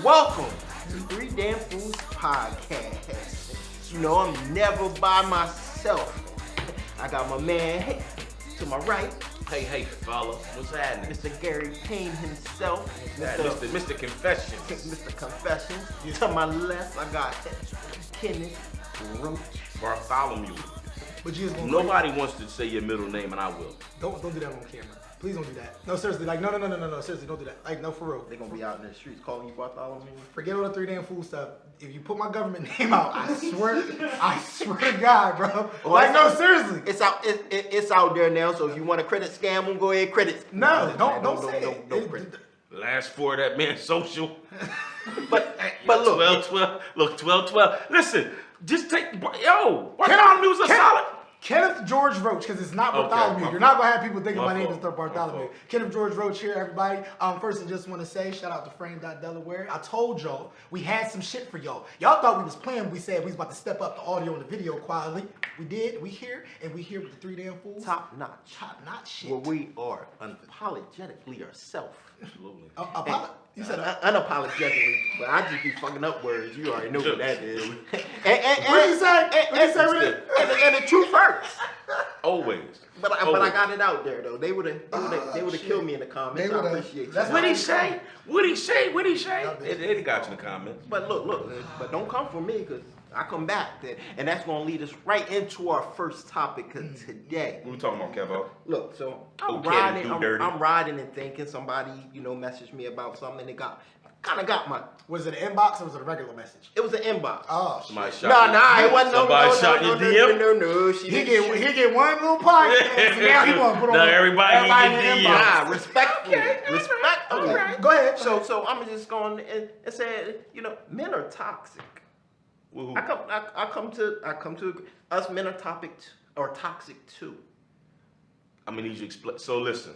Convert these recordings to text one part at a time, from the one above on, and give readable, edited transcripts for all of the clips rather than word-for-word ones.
Welcome to Three Damn Fools Podcast. You know I'm never by myself. I got my man to my right, Hey, fella, what's happening? Mr. Gary Payne himself. Mr. Confessions. Mr. Confessions. To my left, I got Kenneth Roach. Bartholomew. But you just gonna Nobody wants to say your middle name, and I will. don't do that on camera. Please don't do that. No, seriously, like no, seriously, don't do that. Like no, for real. They're gonna be out in the streets calling you Bartholomew. Forget all the Three Damn Fool stuff. If you put my government name out, I swear to God, bro. Well, Like no, seriously. It's out. It's out there now. So if you want to credit scam them, go ahead credit. No, don't say it. Don't credit. Last four of that man's social. But look, 12. Listen, just take, Bartholomew's a solid. Kenneth George Roach, because it's not Okay, Bartholomew. my You're not fault. gonna have people thinking my My name fault. is Bartholomew. My fault. Kenneth George Roach here, everybody. First, I just want to say shout out to Frame.Delaware. I told y'all we had some shit for y'all. Y'all thought we was playing. We said we was about to step up the audio and the video quality. We did. We here, and we here with the Three Damn Fools. top notch. Top notch shit. Where we are unapologetically ourselves. Absolutely. You said Unapologetically, but I just be fucking up words. You already know what that is. What you say? What you say with it? And the truth hurts. Always. But I got it out there though. They would have killed me in the comments. They I would've. appreciate That's you. What'd he say? What'd he say? Yeah, It got you in the comments. But look, but don't come for me because I come back there, and that's gonna lead us right into our first topic of today. What we talking about, Kevo? Look, so I'm Okay, riding, do dirty. I'm riding and thinking somebody, messaged me about something and it kind of got my. Was it an inbox or was it a regular message? It was an inbox. Oh, Somebody shit. shot It wasn't. Somebody shot your DM? No. He get one little podcast, and now he want to put on Now everybody in the get inbox. DM. Nah, respectfully. Respectfully. Okay, go ahead. So I'm just going and say, men are toxic. Woohoo. I come to us men are toxic too. I'm gonna need you to explain. So listen,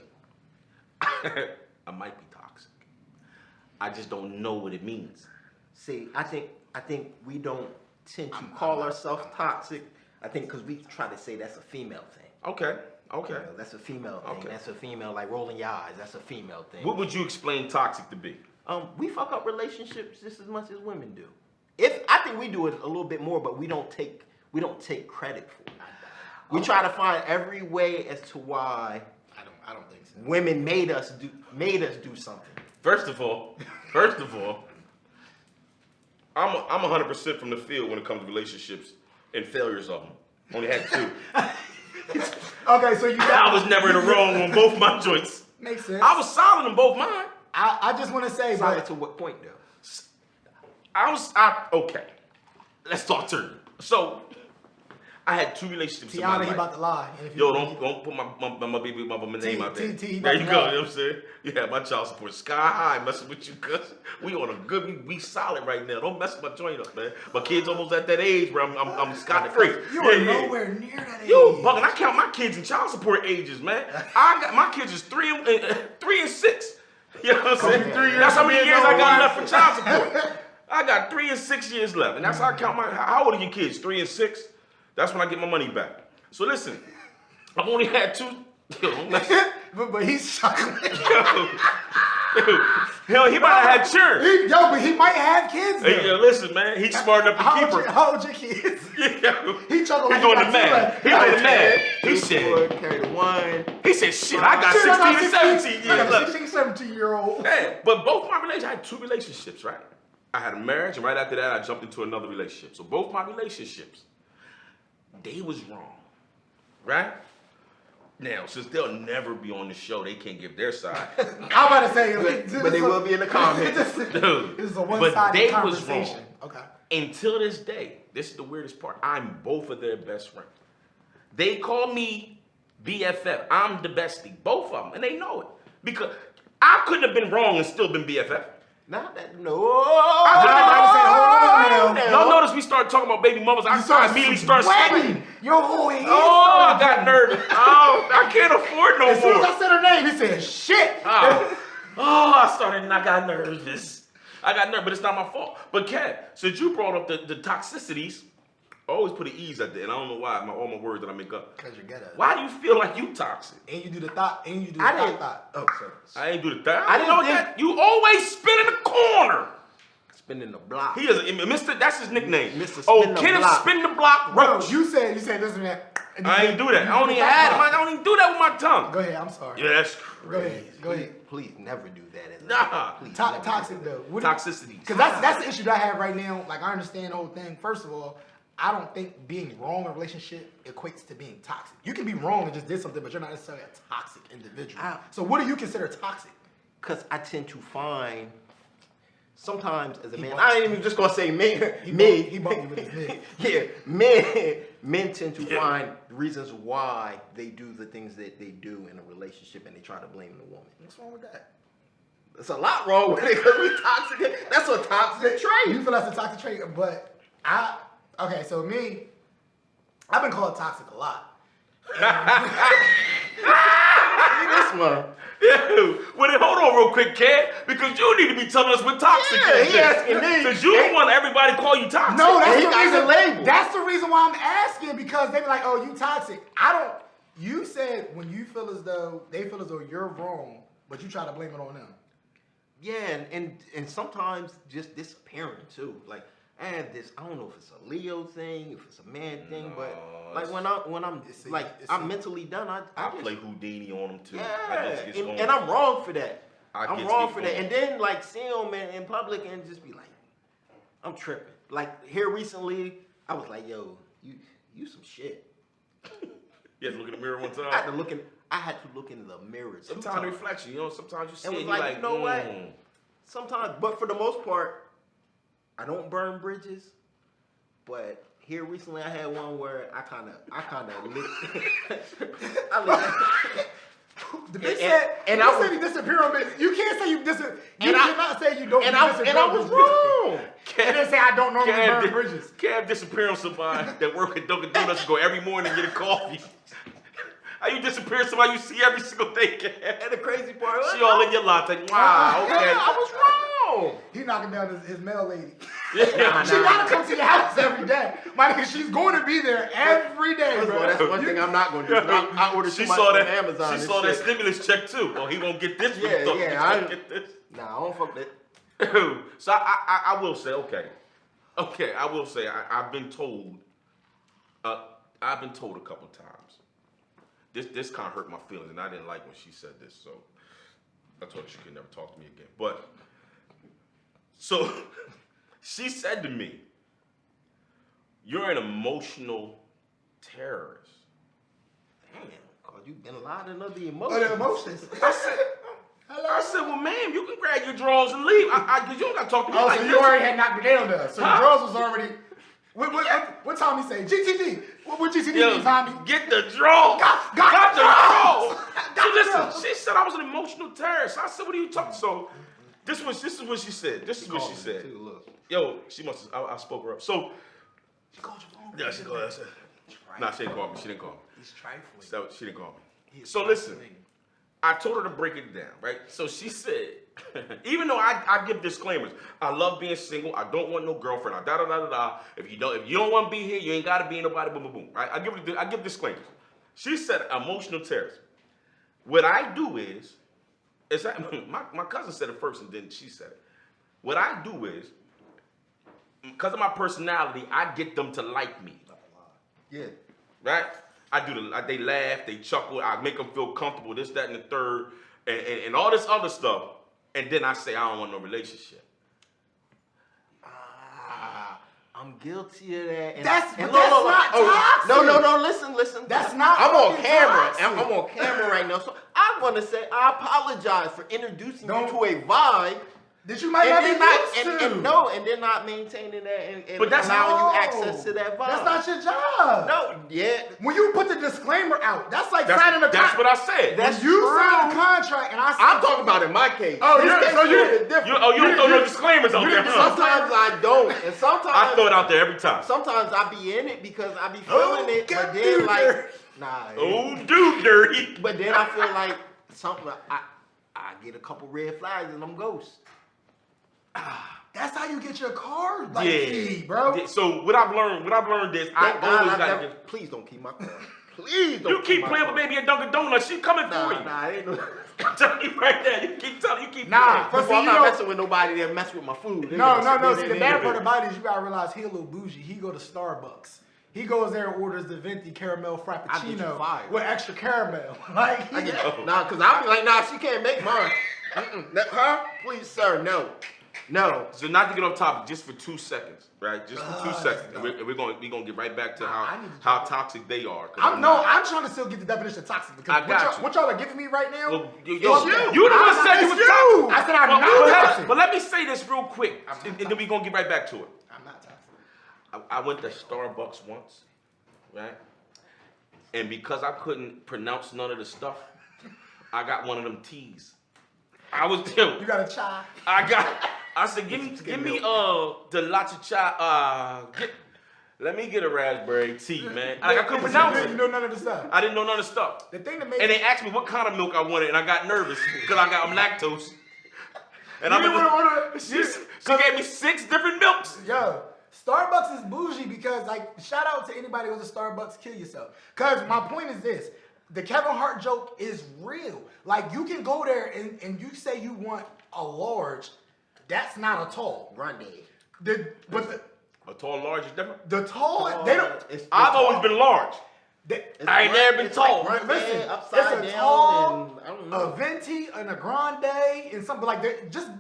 I might be toxic. I just don't know what it means. See, I think we don't tend to call ourselves toxic. I think because we try to say that's a female thing. Okay. That's a female thing. Okay. That's a female, like rolling your eyes. That's a female thing. What would you explain toxic to be? We fuck up relationships just as much as women do. I think we do it a little bit more, but we don't take credit for it. We try to find every way as to why I don't think so. women made us do something. First of all, I'm 100% from the field when it comes to relationships and failures of them. Only had two. Okay, so you I got. was never in the wrong on both my joints. Makes sense. I was solid on both mine. I just want to say, Solid but to what point though? Okay. Let's talk to her. So, I had two relationships in my Tiana, life. he about to lie. And if Yo, you- don't put my baby mama name out there. T, There you about go. to You know what I'm saying? Yeah, my child support sky high. Messing with you, cuz we on a good. We solid right now. Don't mess my joint up, man. My kid's almost at that age where I'm scot free. You are nowhere near that age. You bugging? I count my kids in child support ages, man. I got my kids is 3 and 6. You know what I'm saying? 3 years That's how many old, years I no got more. left for child support. I got 3 and 6 years left, and that's how I count my. How old are your kids? 3 and 6. That's when I get my money back. So listen, I've only had two. Yo, don't mess. but he's chocolate. Hell, he might have had children. But he might have kids. Though. Hey, yo, listen, man, he's smart enough to keep her. How old your kids? Yeah. He chuckled He like doing he the got math. two He left. doing the math. He said, Carry the one. he said, shit, I got 16 and 17 years I got a left. 16, 17-year-old. Yeah, but both my relationships, I had two relationships, right? I had a marriage, and right after that, I jumped into another relationship. So both my relationships, they was wrong, right? Now, since they'll never be on the show, they can't give their side. I'm about to say, But they will be in the comments. Dude, This is a but one-sided they was conversation. wrong. Okay. Until this day, this is the weirdest part. I'm both of their best friends. They call me BFF. I'm the bestie, both of them, and they know it because I couldn't have been wrong and still been BFF. Not that. No. Y'all notice we start talking about baby mamas. I immediately start sweating. Yo, who he is? Oh, I got nervous. Oh, I can't afford no As soon as more. I said her name, he said, shit. I started and I got nervous. But it's not my fault. But Kat, since you brought up the toxicities, I always put an ease at the end. I don't know why. All my words that I make up. Because you're ghetto. Why do you feel like you toxic? And you do the thought. And you do the I didn't. thought. Oh, sorry. I ain't do the thing. I didn't know think- that. You always spit in the corner. spinning the block. He is Mr. That's his nickname. Mr. Oh, Spin the Kenneth Block. Spin the Block Bro, Roach. you said this man. and I you- ain't do that. you I don't did even that. have. I don't even do that with my tongue. Go ahead. I'm sorry. Yeah, that's Go crazy. ahead. Go ahead. Please never do that. As a Nah. man. Please never do Toxic that. though. What- Toxicity. Because that's the issue that I have right now. Like, I understand the whole thing. First of all, I don't think being wrong in a relationship equates to being toxic. You can be wrong and just did something, but you're not necessarily a toxic individual. So what do you consider toxic? Because I tend to find sometimes as a man, bumped- I ain't even just gonna say me. He bumped you with his mid. Yeah, men tend to find reasons why they do the things that they do in a relationship, and they try to blame the woman. What's wrong with that? There's a lot wrong with it because we toxic. That's a toxic trait. You feel that's a toxic trait, but so me, I've been called toxic a lot. This one. Yeah. Well, then hold on real quick, Ken, because you need to be telling us what toxic Yeah, is. he asking me. Because you don't want everybody to call you toxic. No, And that's he the got reason. the label. That's the reason why I'm asking, because they be like, "Oh, you toxic." I don't. You said when you feel as though they feel as though you're wrong, but you try to blame it on them. Yeah, and sometimes just disappearing too. Like I have this. I don't know if it's a Leo thing, if it's a man thing, but like when I'm I'm mentally done, I I just, play Houdini on them too. I yeah, just get and, going. and I'm wrong for that. I I'm get wrong to for get that. And then like see him in public and just be like, I'm tripping. Like here recently, I was like, yo, you some shit. You had to look in the mirror one time. I had to look in the mirror. Sometimes reflection, sometimes you see And it, was you're like, like, you know what? mm. Sometimes, but for the most part, I don't burn bridges. But here recently, I had one where I kind of lit. I lit. The bitch said, and you I said you disappear on me. You can't say you disappear. You And I- cannot say you don't. And you I disappear on was me. wrong. And then say I don't normally burn bridges. Can't disappear on somebody that work at Dunkin' Donuts and go every morning and get a coffee. How you disappear on somebody you see every single day, Cam? And the crazy part was, She all in your latte. Wow, okay. yeah, I was wrong. He knocking down his mail lady. Yeah. She gotta come to your house every day. My nigga, she's going to be there every day, First of all, bro. that's one thing I'm not going to do. I ordered She too much saw from that. Amazon. She and saw that shit. stimulus check too. Oh, he won't get this. Yeah, one. yeah, He's I- gonna get this. Nah, I don't fuck that. So I will say, okay, I will say I've been told a couple times. This kind of hurt my feelings, and I didn't like when she said this, so I told her she could never talk to me again. But so she said to me, "You're an emotional terrorist." Damn, cause you been lying of the Oh, the emotions. emotions. I said, well, ma'am, you can grab your drawers and leave. Cause you don't got to talk to me Oh, like so this. you already had knocked it down to us. So Huh? the girls was already. What Tommy say? GTD. What GTD Yo, mean, Tommy? get the draw. Got the the draw. draws. So listen, she said I was an emotional terrorist. I said, what are you talking? So this is what she said. This is what she said. Too, look. Yo, she must have, I spoke her up. So She called your phone. yeah, she called. I said, nah, she didn't call me. She didn't call me. He's trifling. So she didn't call me. So listen, I told her to break it down, right? So she said, even though I give disclaimers, I love being single. I don't want no girlfriend. Da da da da da. If you don't want to be here, you ain't got to be nobody. Boom boom boom. Right? I give disclaimers. She said emotional terrorist. What I do is that my cousin said it first, and then she said it. What I do is, because of my personality, I get them to like me. Yeah. Right? They laugh, they chuckle, I make them feel comfortable, this, that, and the third, and all this other stuff. And then I say, I don't want no relationship. I'm guilty of that. And, That's and not toxic. No, listen. That's not I'm on fucking camera. toxic. I'm on camera right now. So I'm gonna say I apologize for introducing Don't- you to a vibe. That you might not be And then used to. and then not maintaining that and But that's allowing No. you access to that vibe. That's not your job. No, yeah. When you put the disclaimer out, that's like signing a That's contract. what I said. That's When you true. sign a contract, and I said, I'm talking about in my case. Oh, This you're- case so is a you- little bit different. you don't throw no disclaimers out there. huh? Sometimes I don't, and sometimes I throw it out there every time. Sometimes I be in it because I be Oh, feeling it, get but then you like, there. nah. Oh, dude, dirty. But then I feel like something. I get a couple red flags and I'm ghost. That's how you get your car, like, Yeah. key, bro. Yeah, so what I've learned is I Thank God always I gotta never. get. Please don't keep my car. Please don't. You keep put my playing with phone. baby at Dunkin' Donuts. She coming for you. Nah, ain't no. I'm telling you right there. You keep telling. You keep Nah, playing. but First of see, all, I'm you not know- messing with nobody that mess with my food. They No, gonna no, no. sit See, there the and bad eat part it. about it is you gotta realize he a little bougie. He go to Starbucks. He goes there and orders the venti caramel I get you frappuccino fired. with extra caramel. Like, I get, nah, cause I'll be like, nah, she can't make mine. Huh? Please, sir, no. No. So not to get off topic, just for 2 seconds, right? Just for 2 that's seconds. dumb. We're gonna get right back to I need to how try. toxic they are. 'cause I'm not. trying to still get the definition of toxic because I got you. what y'all are giving me right now. Well, you is- the one said you it's was toxic. I said I'm But, not but, toxic. but let me say this real quick, and then we're gonna get right back to it. I'm not toxic. I went to Starbucks once, right? And because I couldn't pronounce none of the stuff, I got one of them teas. I was You got a chai. I said, give me the latte chai. Let me get a raspberry tea, man. I couldn't pronounce You it. know none of the stuff. I didn't know none of the stuff. The thing that makes And they asked me what kind of milk I wanted, and I got nervous because I'm lactose. And You I didn't remember wanna order- she gave me 6 different milks. Yo, Starbucks is bougie because, like, shout out to anybody who goes to Starbucks, kill yourself. Because my point is this. The Kevin Hart joke is real. Like, you can go there and you say you want a large. That's not a tall. Grande. A tall, large is different. The tall, they don't. I've always been large. They, I ain't never been it's tall. Like grande, Listen, upside it's a down, tall, and I don't know. a venti, and a grande, and something like that. Just,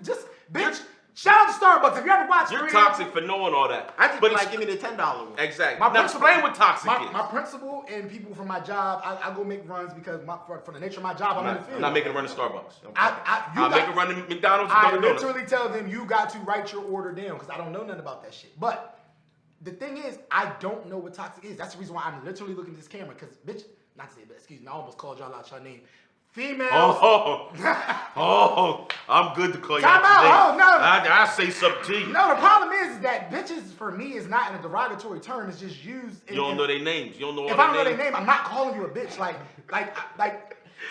bitch. Shout out to Starbucks. If you ever watched, You're 3 toxic for knowing all that. I just but be like, give me the $10 one. exactly. My Now principal- explain what toxic is. My principal and people from my job, I go make runs because for the nature of my job, I'm in the field. I'm not making a run to Starbucks. I'll make a run to McDonald's and I Dunkin' Donuts. literally tell them you got to write your order down because I don't know nothing about that shit. But the thing is, I don't know what toxic is. That's the reason why I'm literally looking at this camera because, bitch, not to say, but excuse me, I almost called y'all out your name. Females. I'm good to call you Time out out. today. Oh, no. I say something to you. No, the problem is that bitches for me is not in a derogatory term. It's just used. You don't know their names. You don't know all If I don't their know names. their name, I'm not calling you a bitch. Like.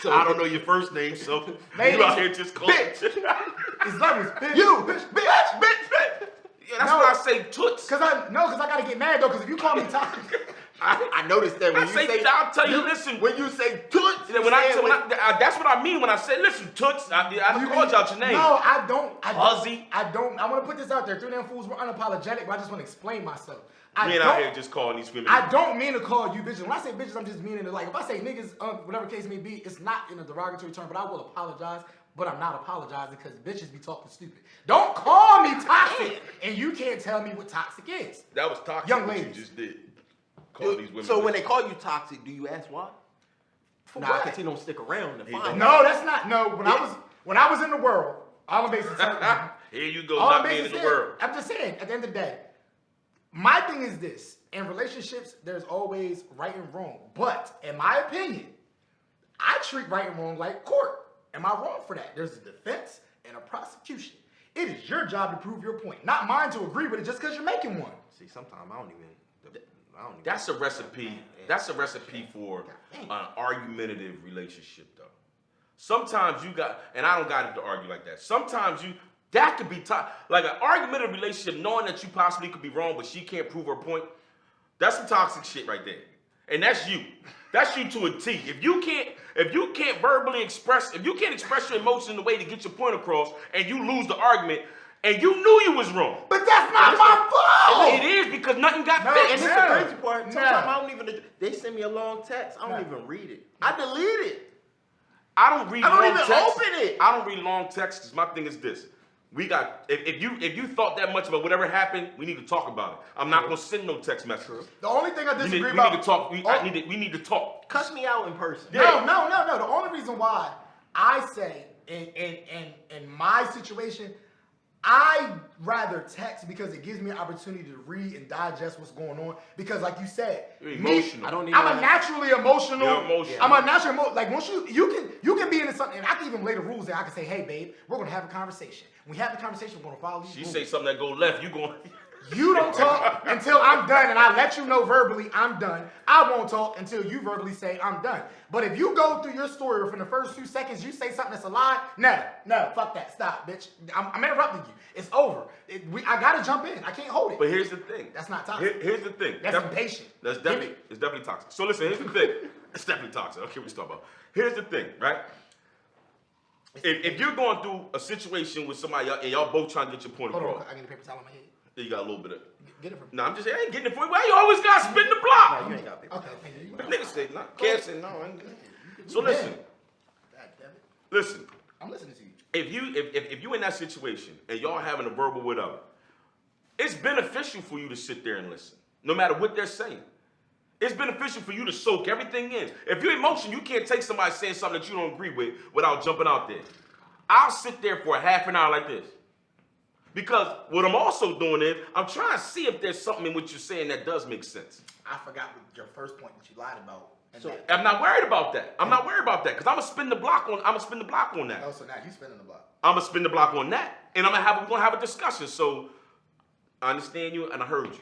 So I don't know your first name, so Ladies, you out here just calling. bitch. It's levels, bitch. You, bitch. Yeah, that's No. why I say toots. Cause I gotta get mad though. Cause if you call me toxic, I noticed that when I you say, say, I'll tell you, listen. when you say toots, Yeah, that's what I mean when I say, listen, toots. I you called you out your name. No, I don't. Fuzzy. I want to put this out there. 3 damn fools were unapologetic, but I just want to explain myself. You ain't out here just calling these women. I don't mean to call you bitches. When I say bitches, I'm just meaning it like if I say niggas, whatever case may be, it's not in a derogatory term, but I will apologize. But I'm not apologizing because bitches be talking stupid. Don't call me toxic, and you can't tell me what toxic is. That was toxic. Young what ladies. you just did. Call these women. So when bitches. they call you toxic, do you ask why? For Nah, what? because he don't stick around to He find don't. out. No, that's not. No, when I was in the world, all I'm basically telling you. Here you go, All I'm not being in basically the saying, world. I'm just saying, at the end of the day, my thing is this. In relationships, there's always right and wrong. But in my opinion, I treat right and wrong like court. Am I wrong for that? There's a defense and a prosecution. It is your job to prove your point, not mine to agree with it just because you're making one. See, sometimes I don't even. That's a recipe. That's a recipe for an argumentative relationship, though. Sometimes you got, and I don't got to argue like that. Sometimes that could be like an argumentative relationship, knowing that you possibly could be wrong, but she can't prove her point. That's some toxic shit right there, and that's you. That's you to a T. If you can't verbally express, if you can't express your emotion in the way to get your point across, and you lose the argument, and you knew you was wrong. But that's not my fault! It is because nothing got No, fixed. And it's Yeah. the crazy part. Sometimes Yeah. I don't even. They send me a long text. I don't Yeah. even read it. I delete it. I don't read I don't long even texts. open it. I don't read long texts because my thing is this. We got if you thought that much about whatever happened, we need to talk about it. I'm not gonna send no text messages. The only thing I We disagree need about... to talk. We Oh, need to talk. Cuss me out in person. Yeah. No. The only reason why I say in my situation, I rather text because it gives me an opportunity to read and digest what's going on. Because like you said, You're emotional. I don't even. I'm a naturally emotional. You're emotional. I'm a naturally like once you can be into something, and I can even lay the rules there. I can say, hey babe, we're gonna have a conversation. When we have the conversation, we're gonna follow these She rules. say something that go left, you going. You don't talk until I'm done, and I let you know verbally I'm done. I won't talk until you verbally say I'm done. But if you go through your story from the first 2 seconds, you say something that's a lie, no, fuck that, stop, bitch. I'm interrupting you. It's over. I gotta jump in. I can't hold it. But here's the thing. That's not toxic. Here's the thing. That's impatient. It's definitely toxic. So listen, here's the thing. It's definitely toxic. Okay, what you talking about? Here's the thing, right? If you're going through a situation with somebody and y'all both trying to get your point Hold across, on, I get a paper towel on my head. you got a little bit of. Get it from. No, I'm just saying, I ain't getting it for you. Why you always got to spin the Nah, block? you ain't got paper. Okay, thank you. But niggas say, not Cassie, no, I ain't getting it. So listen, God damn it. listen. I'm listening to you. If you in that situation and y'all having a verbal whatever, it's beneficial for you to sit there and listen, no matter what they're saying. It's beneficial for you to soak everything in. If you're emotional, you can't take somebody saying something that you don't agree with without jumping out there. I'll sit there for a half an hour like this. Because what I'm also doing is, I'm trying to see if there's something in what you're saying that does make sense. I forgot what your first point that you lied about. And So- that, I'm not worried about that. I'm not worried about that because I'm gonna spin the block on that. oh, so now you spinning the block. I'm gonna spin the block on that, and we're gonna have a discussion. So I understand you, and I heard you.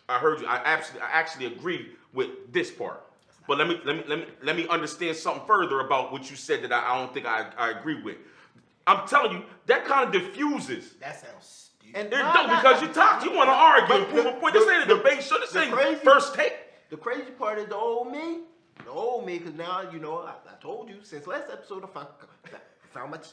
I actually agree with this part. But let me understand something further about what you said that I don't think I agree with. I'm telling you that kind of diffuses. That sounds stupid. And It nah, don't nah, because nah. you talk. You want to argue. But Prove a point. This ain't a debate show. This the ain't crazy- first take. The crazy part is the old me. The old me, because now, you know, I told you since last episode, I found my chocolate.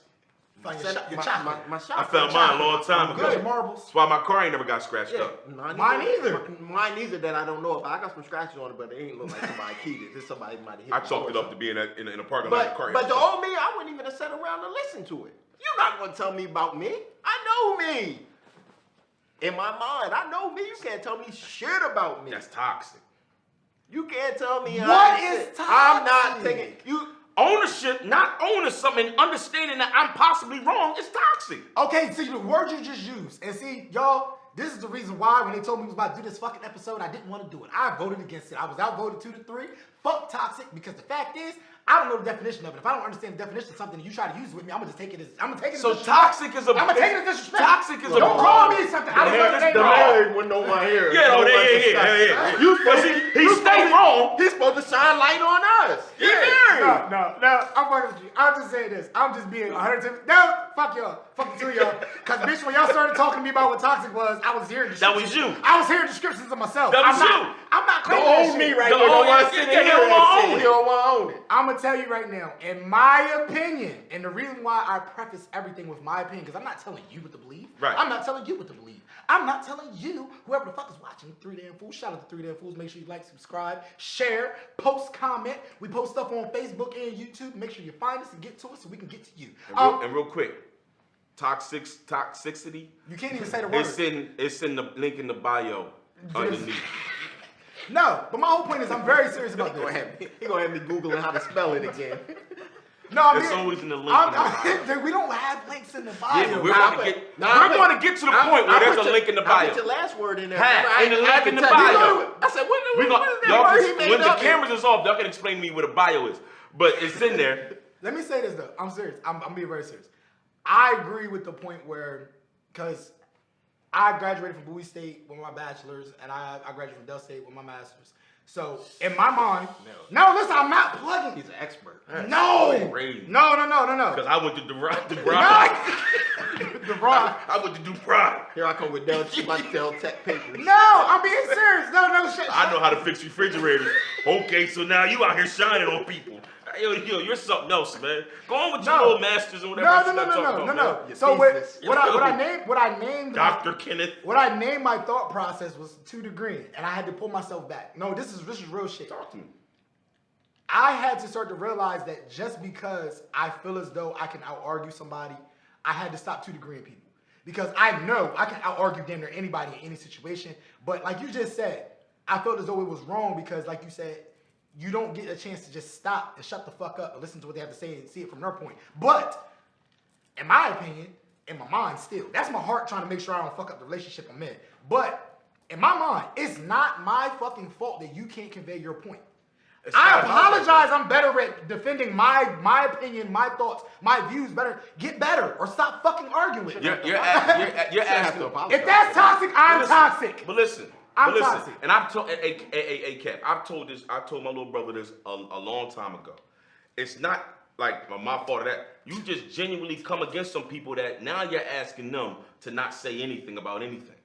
My I chocolate. found mine a long time ago. Good marbles. That's why my car ain't never got scratched Yeah, up. Mine either. Mine either that I don't know about. I got some scratches on it, but it ain't look like somebody keyed it. Just somebody might have hit I it chalked it or up to be in a parking lot. But the old me, I wouldn't even have sat around and listened to it. You're not gonna tell me about me. I know me. In my mind, I know me. You can't tell me shit about me. That's toxic. You can't tell me What I'm is shit. I'm not toxic? taking you. Ownership, not owning something, and understanding that I'm possibly wrong is toxic. Okay, see the word you just used, and see y'all. This is the reason why when they told me we was about to do this fucking episode, I didn't want to do it. I voted against it. I was outvoted 2-3. Fuck toxic, because the fact is, I don't know the definition of it. If I don't understand the definition of something and you try to use it with me, I'm gonna just take it as So disrespect. toxic is a. I'm gonna take it as disrespect. Toxic is a. Don't call me something. I don't know the name. The married one know my hair. Yeah, oh, yeah. You But he stayed wrong. He's supposed to shine light on us. He married. No, I'm fucking with you. I'm just saying this. I'm just being 110. No, fuck y'all. Fuck the two of y'all. Cause bitch, when y'all started talking to me about what toxic was, I was hearing That was you. I was hearing descriptions of myself. That was I'm not Don't claiming that own me shit. right Don't here. Don't own want it. to sit Yeah, in you here don't and wanna sit. own You it. don't want to own it. I'm gonna tell you right now, in my opinion, and the reason why I preface everything with my opinion, because I'm not telling you what to believe. Right. I'm not telling you what to believe. I'm not telling you, whoever the fuck is watching, 3 Damn Fools. Shout out to 3 Damn Fools. Make sure you like, subscribe, share, post, comment. We post stuff on Facebook and YouTube. Make sure you find us and get to us so we can get to you. And real quick, toxicity. You can't even say the word. It's in the link in the bio underneath. No, but my whole point is I'm very serious about He gonna this. have me googling how to spell it again. No, I mean, It's always in the link in the bio. we don't have links in the bio. Yeah, but we're Nah, going to but- get. nah, We're but- going to get to the point where there's a link in the I bio. put your last word in there. Ha, in the link in the can tell you. bio. I said, what We is gonna, that y'all word he can, made when the up? cameras is off, y'all can explain to me what a bio is. But it's in there. Let me say this though. I'm serious. I'm being very serious. I agree with the point where, because I graduated from Bowie State with my bachelor's, and I graduated from Del State with my master's. So in my mind, no, listen, I'm not plugging. He's an expert. No, Crazy. no. Because I went to DeVry. DeVry. I went to DuPont. Here I come with Del Tech papers. No, I'm being serious. No, shit. I know how to fix refrigerators. Okay, so now you out here shining on people. Yo, you're something else, man. Go on with your No. little masters and whatever. No. Your So thesis. what I named Dr. Kenneth. What I named my thought process was 2 Degree, and I had to pull myself back. No, this is real shit. Talk to me. I had to start to realize that just because I feel as though I can out-argue somebody, I had to stop 2 Degree people. Because I know I can out-argue damn near anybody in any situation. But like you just said, I felt as though it was wrong because, like you said, you don't get a chance to just stop and shut the fuck up and listen to what they have to say and see it from their point. But, in my opinion, in my mind still, that's my heart trying to make sure I don't fuck up the relationship I'm in. But, in my mind, it's not my fucking fault that you can't convey your point. It's I not about that, apologize. I'm better at defending my opinion, my thoughts, my views. Get better, or stop fucking arguing with me. You're have to asking. apologize. If that's toxic, I'm listen, toxic. But listen. I'm but listen, toxic. And I've told Cap. I told my little brother this a long time ago. It's not like my fault of that. You just genuinely come against some people that now you're asking them to not say anything about anything.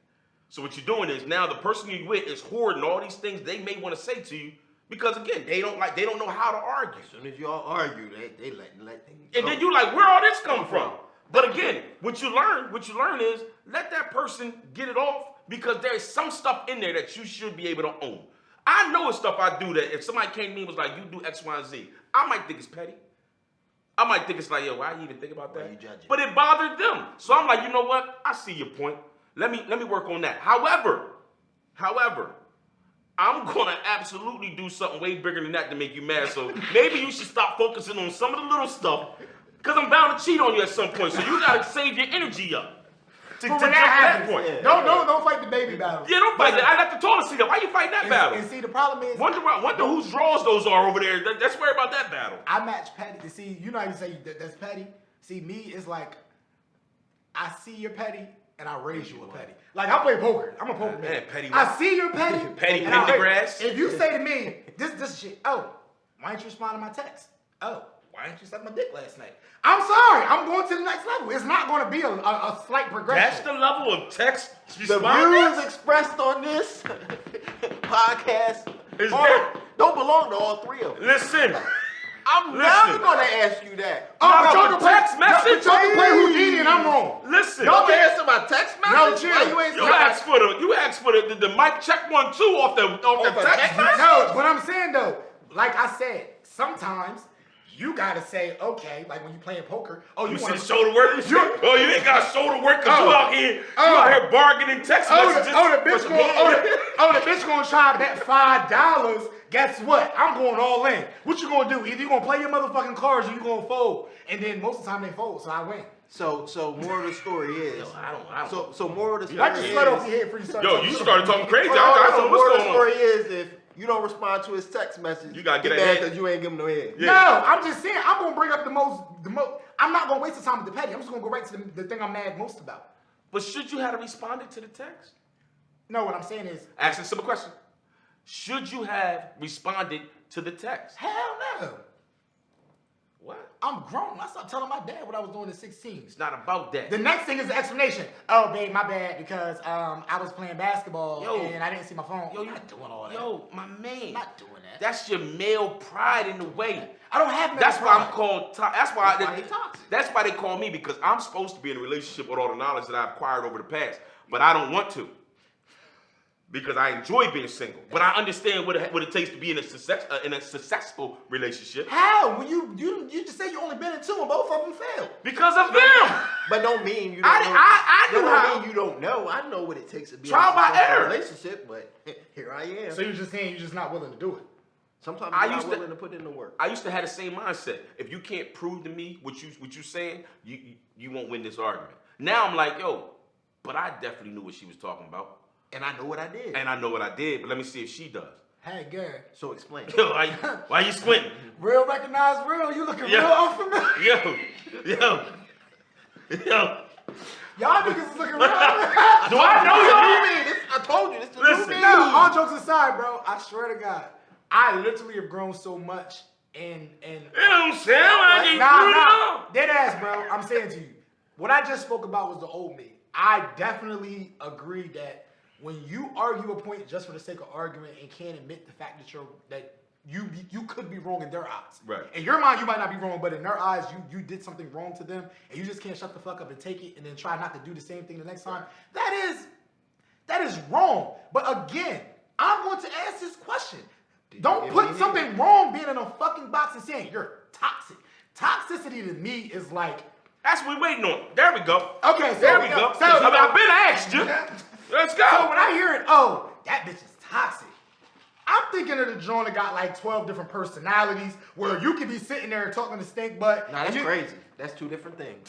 So what you're doing is now the person you're with is hoarding all these things they may want to say to you Because again, they don't know how to argue. As soon as y'all argue, they let things And go. then you like, where all this come from? But again, what you learn is let that person get it off because there's some stuff in there that you should be able to own. I know it's stuff I do that if somebody came to me and was like, you do X, Y, and Z, I might think it's petty. I might think it's like, yo, why you even think about that? Why you judging? But it bothered them. So I'm like, you know what? I see your point. Let me work on that. However, I'm gonna absolutely do something way bigger than that to make you mad. So maybe you should stop focusing on some of the little stuff, because I'm bound to cheat on you at some point. So you gotta save your energy up to But jump when that that happens, point. yeah. don't fight the baby battle. Yeah, don't fight that. I left the toilet seat up. Why you fighting that battle? And see, the problem is, Wonder whose drawers those are over there. Let's worry about that battle. I match petty. See, you know how you say that's petty. See, me is like, I see you're petty, and I raise you a petty. Like I play poker. I'm a poker Man, man. petty I what? see you're petty. Petty and I Pendergrass. raise- If you say to me, this shit. Oh, why didn't you respond to my text? Oh, why didn't you suck my dick last night? I'm sorry. I'm going to the next level. It's not going to be a slight progression. That's the level of text The response. views expressed on this podcast Is that- don't belong to all three of us. Listen. I'm Listen. never gonna ask you that. Oh, but No, y'all the can play text message? Y'all can play Houdini, and I'm wrong. Listen. Y'all can answer my text message? No, chill. Why you ain't You asked for the mic check 1 2 off the Off a text text message. No, what I'm saying though, like I said, sometimes you gotta say, okay, like when you playing poker, oh, You want said shoulder work and shit? Oh, you ain't got shoulder work because Oh. you out here bargaining text messages. the bitch gonna try that $5. Guess what? I'm going all in. What you gonna do? Either you gonna play your motherfucking cards or you gonna fold. And then most of the time they fold, so I win. So moral of the story is. Yo, I don't. So moral of the I story just is. let off your head for you start Yo, talking you shit. started talking crazy. Moral I of don't know the what's going story on. is if you don't respond to his text message, You gotta get he that mad head. because you ain't give him no head. Yeah. No, I'm just saying I'm gonna bring up the most. I'm not gonna waste the time with the petty. I'm just gonna go right to the thing I'm mad most about. But should you have responded to the text? No, what I'm saying is, Ask a simple question. Should you have responded to the text? hell no. What? I'm grown. I stopped telling my dad what I was doing at 16. It's not about that. The next thing is the explanation. Oh, babe, my bad because I was playing basketball Yo. and I didn't see my phone. Yo, I'm not doing all that. Yo, my man. I'm not doing that. That's your male pride in the way. I don't have no That's why I'm pride. called. That's why That's why he toxic. That's why they call me, because I'm supposed to be in a relationship with all the knowledge that I've acquired over the past, but I don't want to, because I enjoy being single. But I understand what it takes to be in a successful relationship How? When you just say you only been in 2 and both of them failed. because of them. But don't mean you don't know. I That knew don't how. mean you don't know. I know what it takes to be Trial in a by successful error. relationship, but here I am. So you're just saying you're just not willing to do it. Sometimes I you're not used to- willing to put in the work. I used to have the same mindset. If you can't prove to me what you saying, you won't win this argument. Now I'm like, yo, but I definitely knew what she was talking about, And I know what I did. and I know what I did. But let me see if she does. Hey, Gary. So explain. Yo, why you squinting? Real recognize real. You looking Yeah. real unfamiliar. Yo. Y'all niggas is looking real. Do I know y'all? New me. I told you this is the Listen. new me. No, all jokes aside, bro. I swear to God, I literally have grown so much and You know what I'm saying? I get nah, through dead ass, bro. I'm saying to you, what I just spoke about was the old me. I definitely agree that when you argue a point just for the sake of argument and can't admit the fact that you could be wrong in their eyes. Right. In your mind, you might not be wrong, but in their eyes, you did something wrong to them, and you just can't shut the fuck up and take it, and then try not to do the same thing the next time. That is wrong. But again, I'm going to ask this question. Don't give put me something wrong being in a fucking box and saying you're toxic. Toxicity to me is like, That's what we waiting on. There we go. okay, so There we go. So, I've been asked you. Let's so go. when I hear it, oh, that bitch is toxic. I'm thinking of the joint that got like 12 different personalities where you could be sitting there talking to stink butt. Nah, that's and you- crazy. That's two different things.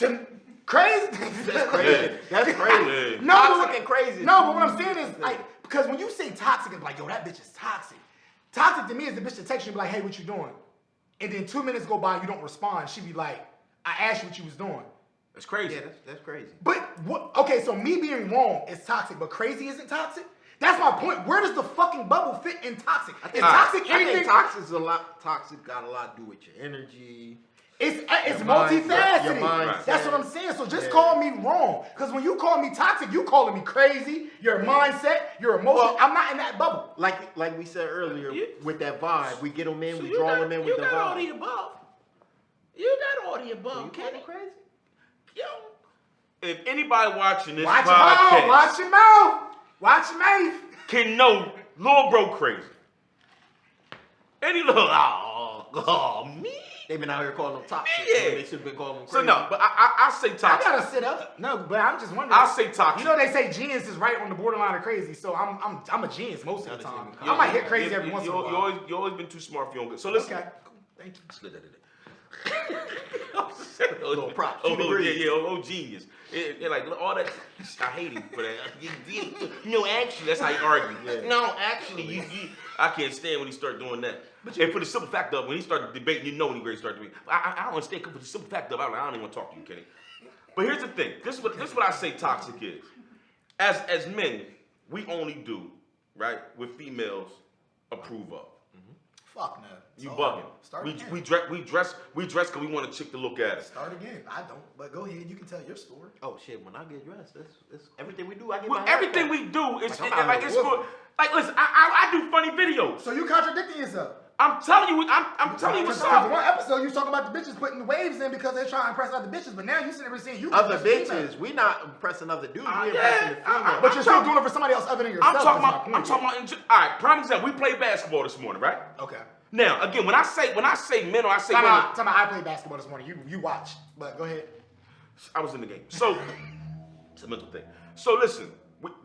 Crazy? That's crazy. That's crazy. Yeah. No, Toxic but- and crazy. No, but what I'm saying is, like, because when you say toxic, it's like, yo, that bitch is toxic. Toxic to me is the bitch that texts you and be like, hey, what you doing? And then 2 minutes go by and you don't respond. She be like, I asked you what you was doing. That's crazy. Yeah, that's crazy. But, what? Okay, so me being wrong is toxic, but crazy isn't toxic? That's my point. Where does the fucking bubble fit in toxic? Is toxic I anything? think toxic got a lot to do with your energy. It's Your mind- multifaceted. your mindset. That's what I'm saying. So just Yeah. call me wrong. Because when you call me toxic, you calling me crazy. Your mindset, your emotion. Well- I'm not in that bubble. Like we said earlier, with that vibe, we get them in, So we you draw got- them in you with the got all vibe. the above. You got all the You above, call Kenny. them crazy? Yo, if anybody watching this Watch your podcast mouth. Watch your mouth. Watch your mouth. can know Lil Bro crazy. Any little, me? They've been out here calling them toxic. Yeah. when They should have been calling them So crazy. no, but I say I toxic. gotta sit up. No, but I'm just wondering. I'll say toxic. You know they say genius is right on the borderline of crazy, so I'm a genius most of the time. You- I might hit crazy every once in a You while. always been too smart for your own good. So listen. Okay, cool. Thank you. Little props. Oh, Keep it real. oh, genius. Like all that. I hate him for that. You know, actually, that's how you argue. Yeah. No, actually, you. I can't stand when he start doing that. And for the simple fact of when he started debating, you know when he ready to start debating. I don't understand. For the simple fact of I don't even want to talk to you, Kenny. But here's the thing. This is what I say toxic is. As men, we only do right what females approve of. Fuck no. You So, bugging. Start again. We dress because we want a chick to look at us. Start again. I don't. But go ahead. You can tell your story. Oh shit! When I get dressed, it's everything we do. I get Well, my hair everything cut. we do is Like, I'm out like here it's for whooping. like listen. I do funny videos. So you contradicting yourself. I'm telling you. I'm telling you what's Because up. one episode you was talking about the bitches putting the waves in because they trying to impress other bitches, but now you sitting there saying you Other impress females. bitches, we not impressing other dudes. We Yeah, impressing the females. But you're still doing it for somebody else other than yourself. I'm talking is my about. point I'm talking about. All right. Prime example. We played basketball this morning, right? Okay. Now again, when I say men or I say Time women, out. I played basketball this morning. You watched, but go ahead. I was in the game. So it's a mental thing. So listen,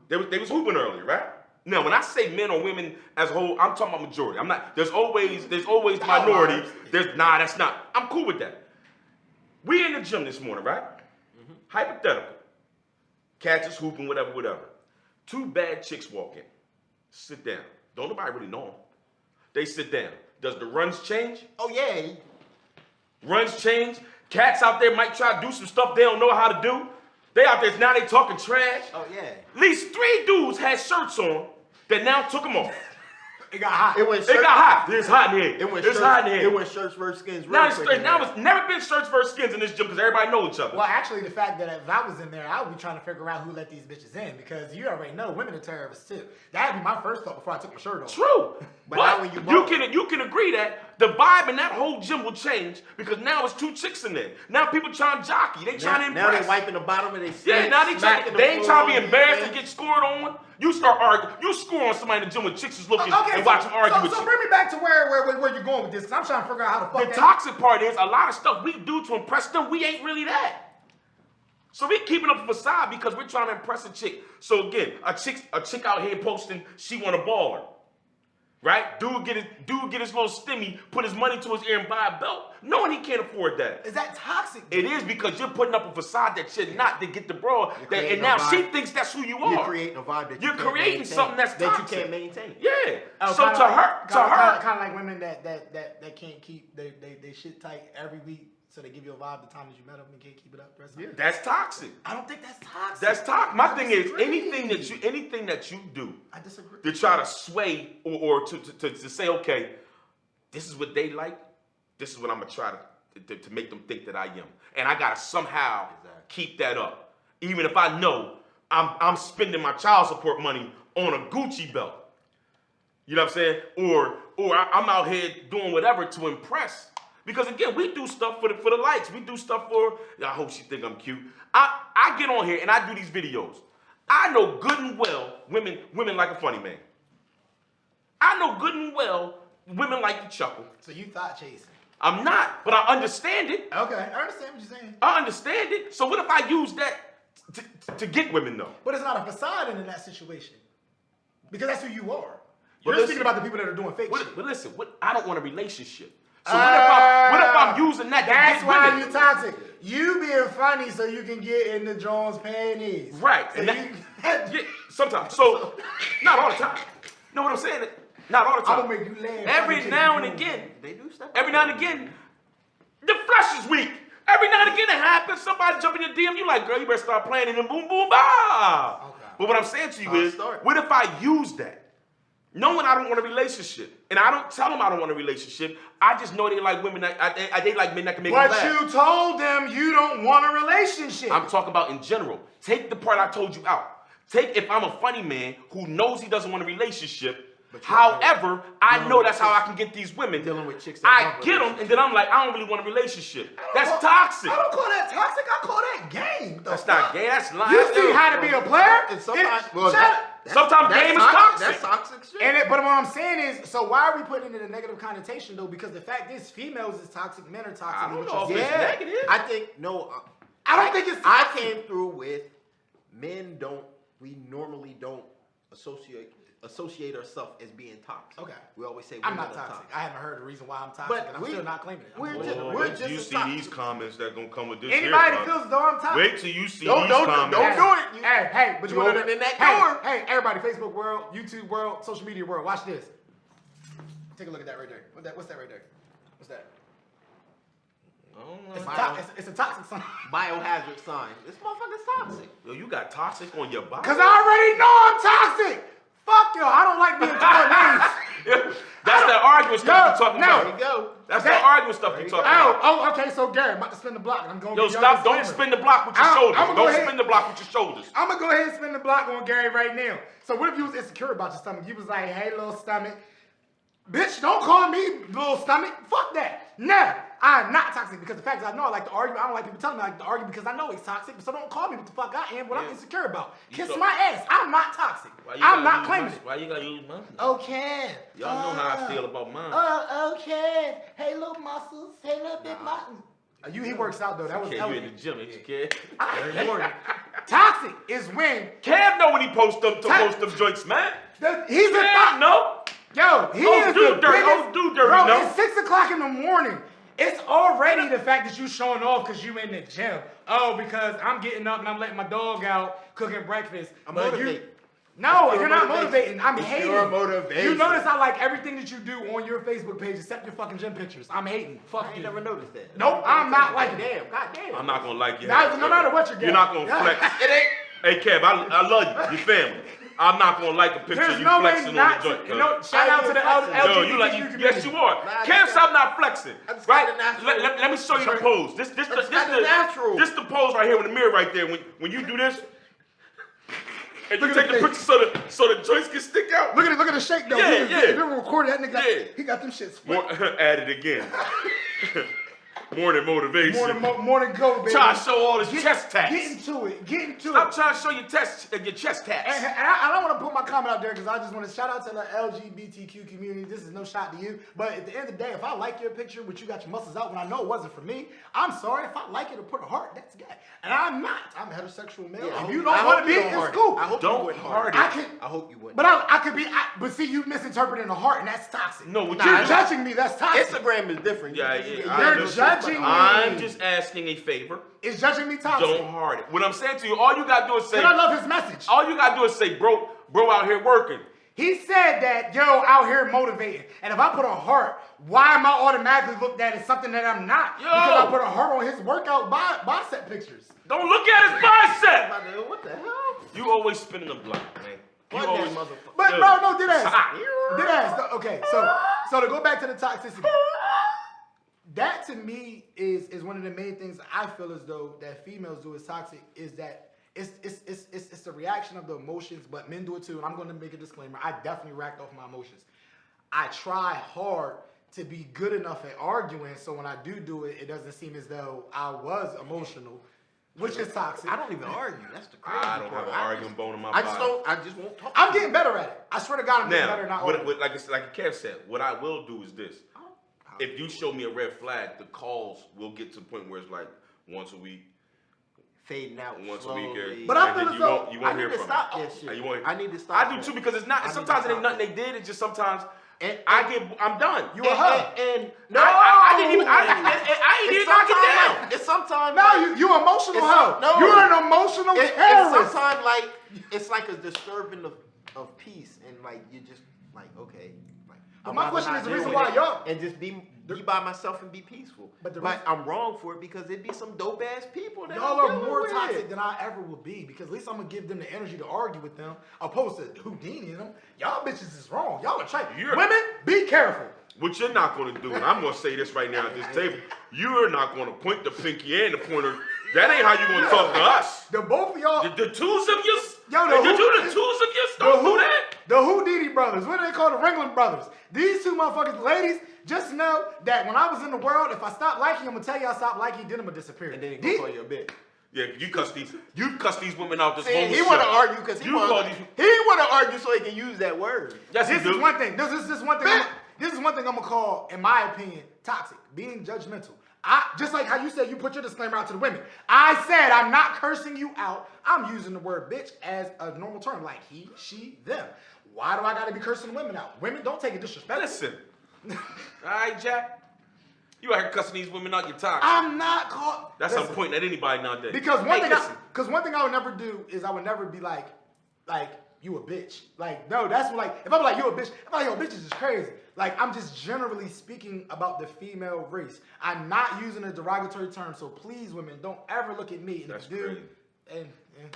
they was hooping earlier, right? Now, when I say men or women as a whole, I'm talking about majority. I'm not. There's always minority. Outliers. That's not. I'm cool with that. We in the gym this morning, right? Hypothetical. Cats is hooping, whatever. Two bad chicks walk in. Sit down. Don't nobody really know them. They sit down. Does the runs change? Oh yeah. Runs change. Cats out there might try to do some stuff they don't know how to do. They out there now they talking trash. Oh yeah. At least 3 dudes had shirts on that now took them off. It got hot. It went. It got hot. It's hot in here. It went. It's hot in It here. went shirts versus skins. Now real it's quick straight. in Now there. it's never been shirts versus skins in this gym because everybody know each other. Well, actually, the fact that if I was in there, I would be trying to figure out who let these bitches in because you already know women are terrorists too. That'd be my first thought before I took my shirt off. True. But But, now when you you can agree that the vibe in that whole gym will change because now it's 2 chicks in there. Now people trying to jockey. They trying to Now impress. they wiping the bottom of their Yeah, now they smacking the ain't floor trying to on be embarrassed you, and get scored on. You start arguing. You score on somebody in the gym when chicks is looking and watch them argue with so you. bring me back to where you're going with this because I'm trying to figure out how to fuck The that. toxic part is a lot of stuff we do to impress them, we ain't really that. So we keeping up a facade because we're trying to impress a chick. So again, a chick out here posting she want a baller. Right? Dude get his little stimmy, put his money to his ear and buy a belt, knowing he can't afford that. Is that toxic? It is because you're putting up a facade that should not to get the broad. creating And now a vibe. she thinks that's who you are. You're creating a vibe that You're you can't creating maintain, something that's that toxic. you can't maintain. Yeah. Oh, So to her, kind of like women that can't keep they shit tight every week, so they give you a vibe the time that you met them and can't keep it up. The rest of the time. that's toxic. I don't think that's toxic. That's toxic. My I thing is disagree. anything that you do I disagree. to try to sway or to say, okay, this is what they like, this is what I'm gonna try to make them think that I am. And I gotta somehow keep that up. Even if I know I'm spending my child support money on a Gucci belt. You know what I'm saying? Or I'm out here doing whatever to impress. Because again, we do stuff for the likes. We do stuff for, I hope she think I'm cute. I get on here and I do these videos. I know good and well women like a funny man. I know good and well women like to chuckle. So you thought chasing? I'm not, but I understand it. Okay, I understand what you're saying. I understand it. So what if I use that to get women though? But it's not a facade in that situation because that's who you are. But You're listen- speaking about the people that are doing fake shit. But listen, I don't want a relationship. So what if I'm using that That's to get why women? you toxic. You being funny so you can get in the Jones panties. Right. So And you- yeah, sometimes. So not all the time. Know what I'm saying? Not all the I'm time. gonna make you laugh. Every now and again, They do stuff. every now and again, the flesh is weak. Every now and again it happens. Somebody jump in your DM, you like, girl, you better start playing, and then boom, boom, bah. Okay. But what I'm saying to you How it is, start. what if I use that knowing I don't want a relationship. And I don't tell them I don't want a relationship. I just know they like women they like men that can make them But laugh. you told them you don't want a relationship. I'm talking about in general. Take the part I told you out. Take if I'm a funny man who knows he doesn't want a relationship. However, I know that's how I can get these women. Dealing with chicks that I want get them, and then I'm like, I don't really want a relationship. That's toxic. I don't call that toxic. I call that game. That's not gay. That's lying. You see how to be a player? And sometimes, Sometimes game is toxic. That's toxic shit. But what I'm saying is, so why are we putting it in a negative connotation though? Because the fact is, females is toxic, men are toxic. I don't which know is- if it's negative. I think no. I don't think it's I toxic. came through with men don't. We normally don't associate ourselves as being toxic. Okay. We always say I'm women not are toxic. I haven't heard a reason why I'm toxic, But and I'm we- still not claiming it. we're I'm just- bullshit. we're Wait till you just see toxic. these comments that gonna come with this. Anybody here, that feels as though I'm toxic. Wait till you see Don't- these don't- comments. don't do it. You- Hey, but you you want opening that hey, door. Hey, everybody, Facebook world, YouTube world, social media world, watch this. Take a look at that right there. What's that right there? What's that? It's a toxic sign. Biohazard sign. This motherfucker's toxic. Yo, you got toxic on your body. Cause I already know I'm toxic. Fuck y'all. I don't like being called names. That's that arguing stuff you talking no. about. There you go. That's that arguing stuff you talking about. Oh, okay. So Gary, I'm about to spin the block. I'm going. Yo, stop! Don't spin the block with your shoulders. I'ma go Don't ahead- spin the block with your shoulders. I'm gonna go ahead and spin the block on Gary right now. So what if you was insecure about your stomach? You was like, hey, little stomach. Bitch, don't call me little stomach. Fuck that. Nah, I'm not toxic because the fact is I know I like to argue. I don't like people telling me I like to argue because I know it's toxic. So don't call me what the fuck I am, what I'm insecure about. Kiss so- my ass. I'm not toxic. Why you I'm gotta not use claiming my- it. Why you gotta use mine? Okay. Y'all know how I feel about mine. Okay. Hey, little muscles. Hey, little big muscles. He works out though. That was Okay, you in the gym, ain't you, kid? Very important. Toxic is when Kev know when he post them joints, man. he's a Kev know. Yo, he Oh, is do the dirty. biggest. Oh, do dirty, Bro, no. it's 6 o'clock in the morning. It's already the fact that you showing off because you in the gym. Oh, because I'm getting up and I'm letting my dog out cooking breakfast. I'm But motivating. No, It's you're your not motivation. motivating. I'm It's hating. your motivation. You notice I like everything that you do on your Facebook page except your fucking gym pictures. I'm hating. Fuck I you. ain't never noticed that. Nope, I'm not liking it. Damn, goddamn. I'm not gonna like you. No matter what you're You're not gonna getting. flex. It ain't. Hey, Kev, I love you. Your family. I'm not gonna like a picture There's of you no way flexing on not the to. joint. You cuz. know, shout I out ain't to the flexing. LGBTQ Yo, you like community. yes, you are. Nah, I Kev, just stop not flexing. I just Right? got the natural. Let me show you the pose. This just got the natural. This the pose right here with the mirror right there. When you do this, and you Look at take the the picture so the joints can stick out. Look at the shake though. Yeah, He yeah. been recording that nigga. Yeah. He got them shits. More, add it again. Morning motivation. Morning go, baby. Trying to show all his chest tats. Get into it. Get into Stop it. trying to show your chest tats. And I don't want to put my comment out there because I just want to shout out to the LGBTQ community. This is no shot to you. But at the end of the day, if I like your picture, which you got your muscles out when I know it wasn't for me, I'm sorry. If I like it or put a heart, that's gay. And I'm not. I'm a heterosexual male. Yeah, I if hope you I don't hope want to be, you it's heart it. cool. I hope Don't you wouldn't heart heart it. it. I hope you wouldn't. But I could be. But see, you misinterpreting the heart, and that's toxic. No, what You're you're judging me. That's toxic. Instagram is different. Yeah, You- yeah. You're I'm just- judging me. I'm just asking a favor. Is judging me toxic. Don't heart it. What I'm saying to you, all you gotta do is say. And I love his message. All you gotta do is say, bro out here working. He said that, yo, out here motivating. And if I put a heart, why am I automatically looked at as something that I'm not? Yo. Because I put a heart on his workout bicep pictures. Don't look at his bicep. What the hell? You always spinning the block, man. You What always that motherfucker? But Yo. bro, no, did ass. Stop. Did ass. Okay, so to go back to the toxicity. That to me is one of the main things I feel as though that females do is toxic is that it's the reaction of the emotions, but men do it too. And I'm going to make a disclaimer. I definitely racked off my emotions. I try hard to be good enough at arguing, so when I do it, it doesn't seem as though I was emotional, which is toxic. I don't even argue. That's the crazy I don't part. have an arguing bone in my I body. just don't. I just won't talk. I'm getting better at it. I swear to God, I'm getting better at not Now, arguing. like Kev said, what I will do is this. If you show me a red flag, the calls will get to the point where it's like once a week. Fading out Once a slowly. week, But I and feel then as you though won't I hear need to from stop me. that shit. You won't- I need to stop. I do that. too because it's I not. need Sometimes to it ain't stop nothing they did. It's just sometimes And- I'm done. You a hub. And no, I didn't even. I ain't even knock it down. It's sometimes. No, you emotional It's hoe. no. You're an emotional It's terrorist. sometimes like it's like a disturbing of peace, and like you just like okay, like But I'd my rather question not is the deal reason with why it y'all- and just be by myself and be peaceful. But the But reason- I'm wrong for it because it'd be some dope ass people that Y'all I'm are dealing more with. toxic than I ever will be because at least I'm gonna give them the energy to argue with them, opposed to Houdini and them. Y'all bitches is wrong. Y'all are trying. You're- Women, be careful. What you're not going to do, and I'm going to say this right now at this table, you're not going to point the pinky and the pointer. That ain't how you going to talk to us. The both of y'all, The tools of your, Yo, the tools of your, don't do that. The Houdini brothers, what do they call the Ringling brothers? These two motherfuckers, ladies, just know that when I was in the world, if I stopped liking, I'm gonna tell you I stopped liking, then I'm gonna disappear. And then he These- gonna call you a bitch. Yeah, you cuss these women out this See, whole he show. want to argue because he You want call to. these- He want to argue so he can use that word. Yes, This you is do. one thing. This is one thing. This is one thing I'm gonna call, in my opinion, toxic. Being judgmental. I just like how you said you put your disclaimer out to the women. I said I'm not cursing you out. I'm using the word bitch as a normal term, like he, she, them. Why do I gotta be cursing women out? Women, don't take it disrespectful. Listen. All right, Jack. You out here cussing these women out, you're toxic. I'm not caught. That's Listen, how I'm pointing at anybody nowadays. Because Hey, listen. one thing I would never do is I would never be like you a bitch. Like no, that's what, like if I'm like you a bitch, I'm like yo bitches is crazy. Like I'm just generally speaking about the female race. I'm not using a derogatory term, so please women don't ever look at me and That's do. crazy. And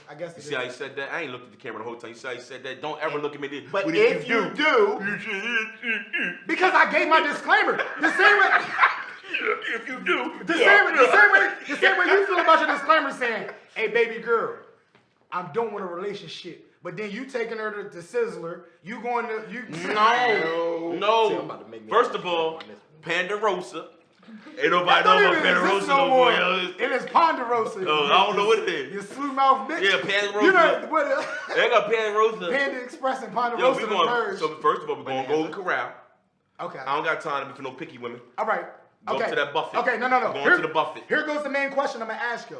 I guess You see how he said that? I ain't looked at the camera the whole time. You see how he said that? Don't ever look at me. But What if you do, because I gave my disclaimer. The same way. if you do, The same way you feel about your disclaimer saying, hey baby girl, I'm done with a relationship. But then you taking her to Sizzler, you going to you See, I'm No. about to make me First a of all, on this Pandarosa. Ain't I nobody don't know even about exist Pandarosa no no more. more. Yo. It is Ponderosa. I don't know what it is. You slew mouth bitch. Yeah, Ponderosa. You know what? They got Pandarosa. Panda Express and Yo, Ponderosa we going. merged. So first of all, we're going Bonanza. Golden Corral. Okay. I don't got time to be for no picky women. All right. Go Okay. to that buffet. Okay. No. We're going to the buffet. Here goes the main question I'm gonna ask you.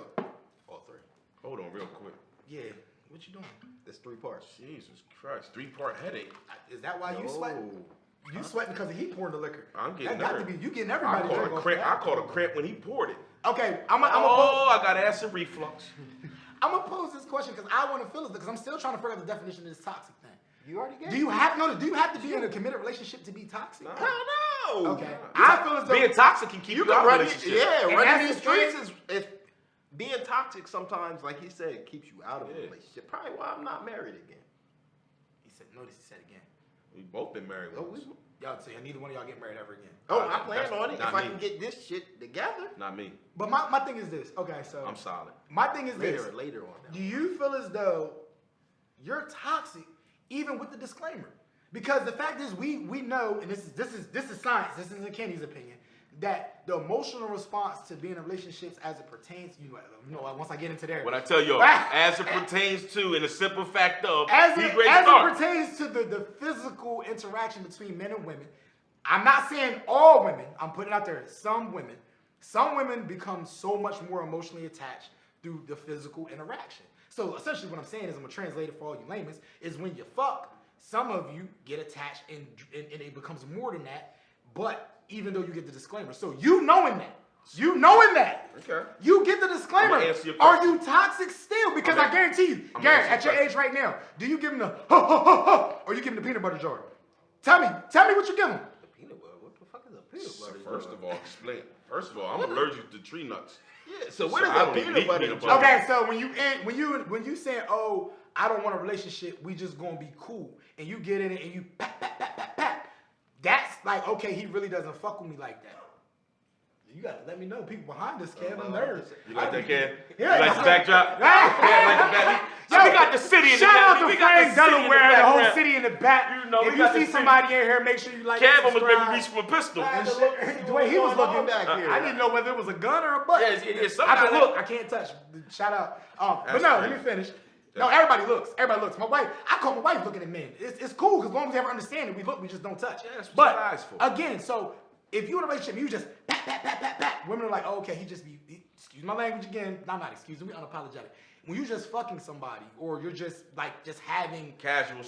all three. Hold on, real quick. Yeah. What you doing? There's 3 parts. Jesus Christ, 3-part headache. Is that why you sweating? You sweating because he pouring the liquor? I'm getting that got to nervous. be you getting I everybody caught drink a off cramp. that. I caught a cramp when he poured it. Okay. I'm gonna I got acid reflux. pose this question because I want to feel it because I'm still trying to figure out the definition of this toxic thing. You already gave Do you have to be in a committed relationship to be toxic? Hell no. Okay. I feel as though Being toxic can keep you, You out can of run a it. relationship. Yeah, And running that's these the thing. streets is being toxic sometimes, like he said, keeps you out of a Yeah. relationship. Probably why I'm not married again. He said, notice he said again. We both been married Oh, once. Y'all say neither one of y'all get married ever again. I plan that's on it not if I me. can get this shit together. Not me. But my thing is this. Okay, so I'm solid. my thing is this. Later on. Do you feel as though you're toxic even with the disclaimer? Because the fact is we know, and this is science, this isn't Kenny's opinion, that the emotional response to being in relationships as it pertains, you know, once I get into there. What I tell y'all, as it pertains to, in the simple fact of, As he it great start. pertains to the physical interaction between men and women, I'm not saying all women, I'm putting it out there, some women become so much more emotionally attached through the physical interaction. So essentially what I'm saying is, I'm gonna translate it for all you laymen, is when you fuck, some of you get attached and it becomes more than that, but even though you get the disclaimer. So you knowing that, Okay. you get the disclaimer. I'ma answer your Are question. you toxic still? Because I guarantee you, I'ma Garrett, answer at your your age right now, do you give him the or you give him the peanut butter jar? Tell me what you give him. Peanut butter. What the fuck is a peanut butter? First of all, explain. First of all, I'm allergic to tree nuts. Yeah. So So what is I a don't even peanut eat butter? peanut jar? butter. Okay, so when you saying, oh, I don't want a relationship, we just gonna be cool, and you get in it and you pat, that's like, okay, he really doesn't fuck with me like that. You gotta let me know, people behind this, Kev, I'm nervous. You like that, Ken? Yeah, You like the backdrop? Yeah. Yeah, like the back. So we got the city in the Shout out back. to We got the Frank city in the Delaware, the whole background. city in the back. You know, we if you got the see city. somebody in here, make sure you like Kev and almost made me subscribe. reach for a pistol. And shit. The way he was What's going looking on back here? I didn't know whether it was a gun or a butt. Yeah, it's something I can like look. that. I can't touch. Shout out. But That's no, crazy. let me finish. No, everybody looks. Everybody looks. My wife, I call my wife looking at men. It's cool because as long as we ever understand it, we look, we just don't touch. Yeah, that's what but your eyes for. again, so if you're in a relationship, you just pat. Women are like, oh, okay, he just be, excuse my language again. No, I'm not excusing, we unapologetic. When you just fucking somebody or you're just having Casual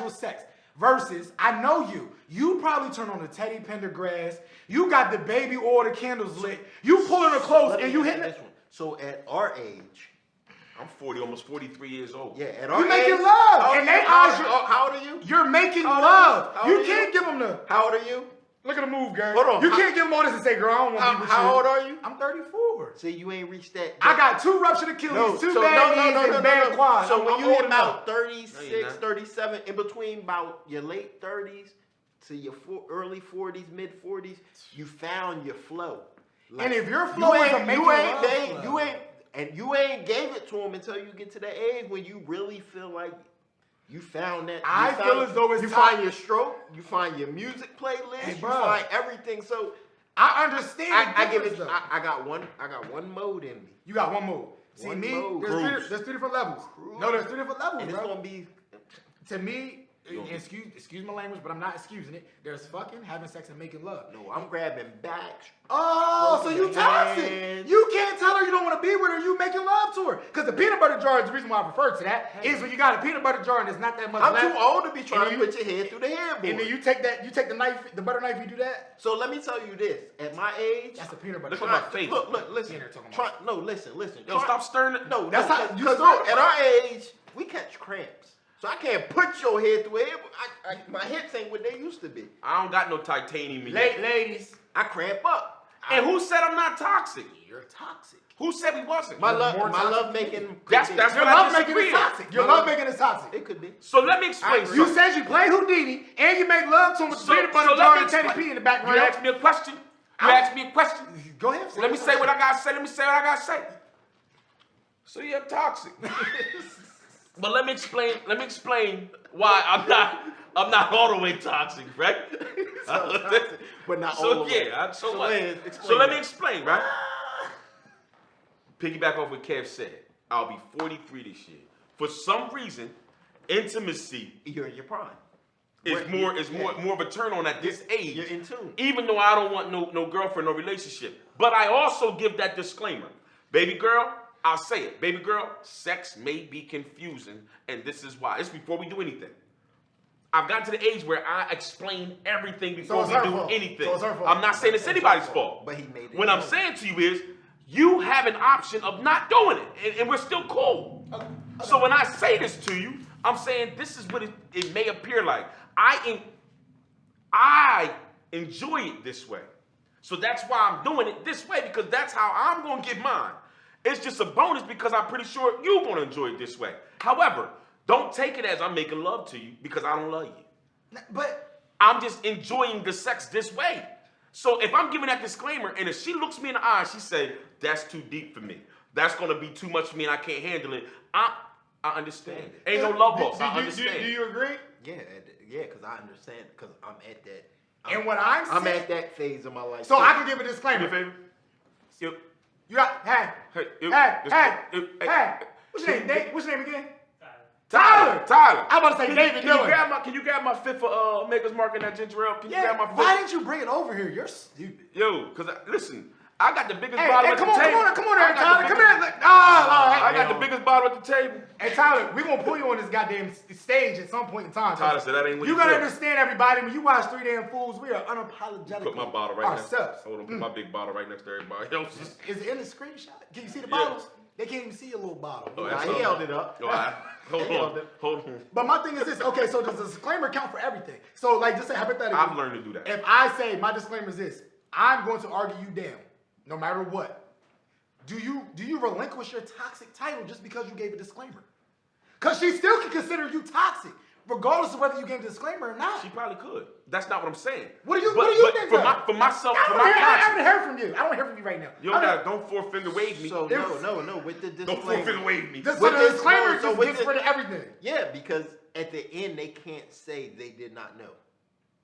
sex. versus, I know you probably turn on the Teddy Pendergrass, you got the baby oil, the candles lit, you pulling her close Let me and you answer hitting this it. one. So at our age, I'm 40, almost 43 years old. yeah, at our You making age, love, and they eyes how old are you? you're making How old love. are you? You can't give them the. How old are you? Look at the move, Gary. Hold on. You can't give them all this and say, girl, I don't want to be with you. How old are you? I'm 34. See, you ain't reached that. I got 2 ruptured Achilles, 2 bad knees, and bad quads. So when I'm you hit old enough. about 36, No, you're not. 37, in between about your late 30s to your early 40s, mid 40s, you found your flow. And if your flow is a making love flow. you ain't gave it to them until you get to that age when you really feel like you found that. I feel as though it's you time- find your stroke, you find your music playlist, Hey, you bro. find everything. So I understand. I give it. though. I got one mode in me. You got one move. See One me, mode. there's 3 different levels. No, there's 3 different levels, And it's bro. gonna be To me, Yo. excuse my language, but I'm not excusing it. There's fucking, having sex, and making love. no. I'm grabbing back. Oh, so you Broken toxic. hands. You can't tell her you don't want to be with her. You making love to her. Because the peanut butter jar is the reason why I refer to that. Is when you got a peanut butter jar and there's not that much I'm left. too old to be trying And to you- put your head through the headboard. And then you take the knife, the butter knife, you do that. So let me tell you this: at my age, That's a peanut butter Look jar. at my face. Look, listen. Here, talking about- Listen. Yo, stop stirring it. No, That's no, how you because start- at our age, we catch cramps. So I can't put your head through it. My hips ain't what they used to be. I don't got no titanium in me. Ladies, I cramp up. And who said I'm not toxic? you're toxic. Who said we wasn't? My You're more love toxic making. That's Your what I love making disagree is on. toxic. Your My love love- making is toxic. It could be. So let me explain I- You something. said you play Houdini and you make love to him with So- peanut butter so let jar me and Teddy explain. P in the background. You asked me a question. You I'm- asked me a question. Go ahead. Let me say what I gotta say. Let me say what I gotta say. So you're toxic. But let me explain why I'm not all the way toxic, right? Toxic, but not all the way. So Lance, explain let me that. explain, right? Piggyback off what Kev said. I'll be 43 this year. For some reason, intimacy You're in your prime. is Right, more yeah. more of a turn on at this age. You're in tune. Even though I don't want no girlfriend, no relationship. But I also give that disclaimer. Baby girl, I'll say it. Baby girl, sex may be confusing, and this is why. It's before we do anything. I've gotten to the age where I explain everything before it's we her do fault. anything. So it's her fault. I'm not saying it's anybody's fault. But he made it What I'm known. saying to you is, you have an option of not doing it, and we're still cool. So when I say this to you, I'm saying this is what it may appear like. I enjoy it this way. So that's why I'm doing it this way, because that's how I'm going to get mine. It's just a bonus because I'm pretty sure you're going to enjoy it this way. However, don't take it as I'm making love to you because I don't love you. But I'm just enjoying the sex this way. So if I'm giving that disclaimer and if she looks me in the eye and she say, that's too deep for me, that's going to be too much for me and I can't handle it, I understand. Ain't no love lost. I understand. Do you agree? Yeah, because I understand. Because I'm at that. And what I'm I'm saying, at that phase of my life. so too. I can give a Do me a disclaimer. favor. Yep. You got, hey, Hey, hey, what's your name? Dave? What's your name again? Tyler. Tyler. I'm about to say David Can you Dillon. can you grab my fifth for Maker's Mark and that ginger ale? Can you Yeah, grab my fifth? why didn't you bring it over here? You're stupid. Yo, cause listen, I got the biggest Hey, bottle hey, at come the on, table. come on, I there, got Tyler. the Come biggest- here. Look. All right. I got the biggest bottle at the table. Hey, Tyler, we're going to pull you on this goddamn stage at some point in time. Tyler said that ain't what You he got to said. understand, everybody, when you watch Three Damn Fools, we are unapologetic. Put my bottle right next. ourselves. Hold on, put my big bottle right next to everybody else's. Is it in the screenshot? Can you see the Yeah. bottles? They can't even see your little bottle. Oh, Nah, that's he all. held it up. All right. Hold He held on. it. Hold on. But my thing is this. Okay, so does the disclaimer count for everything? So, like, just say hypothetically. I've learned to do that. If I say my disclaimer is this, I'm going to argue you down, no matter what. Do you relinquish your toxic title just because you gave a disclaimer? Because she still can consider you toxic, regardless of whether you gave a disclaimer or not. She probably could. That's not what I'm saying. What do you think, For though? myself, I for don't my hear- I conscience. haven't heard from you. I don't hear from you right now. You don't four finger wave me. So no. With the Don't four finger disclaimer. wave me. This With so this- the disclaimer no, so just with gets this- rid of everything. Yeah, because at the end they can't say they did not know.